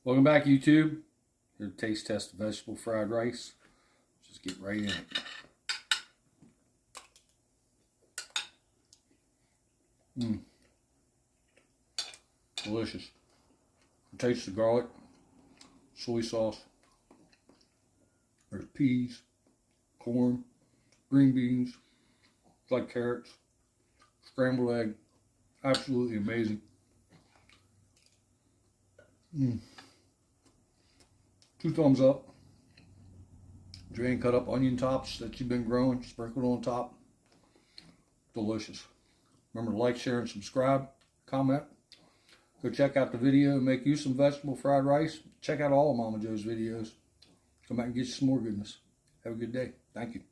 Welcome back, YouTube. Here to taste test the vegetable fried rice. Just get right in it. Delicious. Taste the garlic, soy sauce. There's peas, corn, green beans, it's like carrots, scrambled egg. Absolutely amazing. 2 thumbs up. Drain cut up onion tops that you've been growing, sprinkled on top. Delicious. Remember to like, share, and subscribe. Comment. Go check out the video and make you some vegetable fried rice. Check out all of Mama Jo's videos. Come back and get you some more goodness. Have a good day. Thank you.